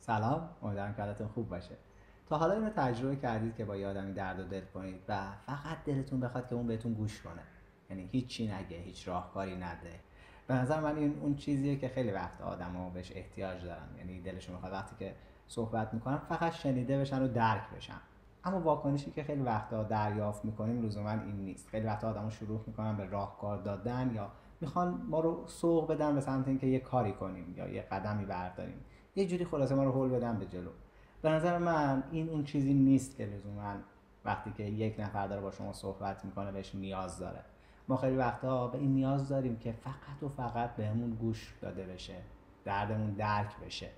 سلام، امیدوارم که حالتون خوب باشه. تا حالا اینو تجربه کردید که با یه آدمی درد و دل کنید و فقط دلتون بخواد که اون بهتون گوش کنه، یعنی هیچی نگه، هیچ راهکاری نده. به نظر من این اون چیزیه که خیلی وقت آدما بهش احتیاج دارن، یعنی دلشون میخواد وقتی که صحبت میکنن فقط شنیده بشن و درک بشن. اما واکنشی که خیلی وقتا دریافت میکنیم لزوما این نیست. خیلی وقتا آدما شروع میکنن به راهکار دادن یا میخوان ما رو سوق بدن به سمت اینکه یه کاری کنیم یا یه قدمی برداریم، یه جوری خلاصه ما رو هول بدن به جلو. به نظر من این اون چیزی نیست که لزوما وقتی که یک نفر داره با شما صحبت میکنه بهش نیاز داره. ما خیلی وقتا به این نیاز داریم که فقط و فقط بهمون گوش داده بشه، دردمون درک بشه.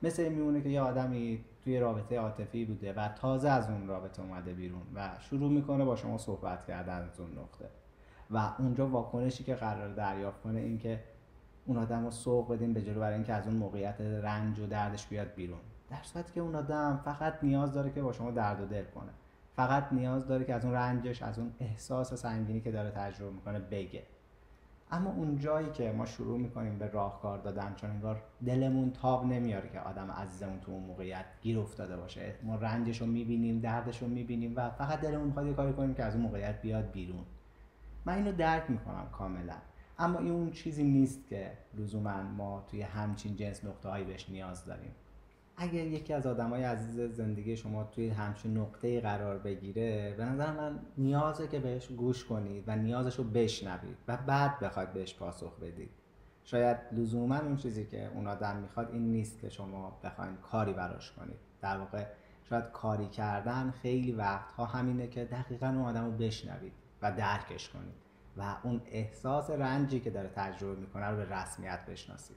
مثل این میمونه که یه آدمی توی رابطه عاطفی بوده و تازه از اون رابطه اومده بیرون و شروع میکنه با شما صحبت کردن از اون نقطه، و اونجا واکنشی که قرار دریافت کنه این که اون آدم رو سوق بدیم به جلو برای اینکه از اون موقعیت رنج و دردش بیاد بیرون، در صورتی که اون آدم فقط نیاز داره که با شما درد و دل کنه، فقط نیاز داره که از اون رنجش، از اون احساس سنگینی که داره تجربه میکنه بگه. اما اون جایی که ما شروع میکنیم به راهکار دادن، چون انگار دلمون تاب نمیاره که آدم عزیزمون تو اون موقعیت گیر افتاده باشه، ما رنجش رو میبینیم، دردش رو میبینیم و فقط دلمون میخواد یه کاری کنیم که از اون موقعیت بیاد بیرون. من اینو درک میکنم کاملا، اما این اون چیزی نیست که لزوما ما توی همچین جنس نقطه هایی بهش نیاز داریم. اگر یکی از آدمای عزیز زندگی شما توی همچین نقطه‌ای قرار بگیره، به نظر من نیازه که بهش گوش کنید و نیازش رو بشنوید و بعد بخواید بهش پاسخ بدید. شاید لزوما اون چیزی که اون آدم میخواد این نیست که شما بخواید کاری براش کنید. در واقع شاید کاری کردن خیلی وقتها همینه که دقیقاً اون آدم رو بشنوید و درکش کنید و اون احساس رنجی که داره تجربه میکنه رو به رسمیت بشناسید.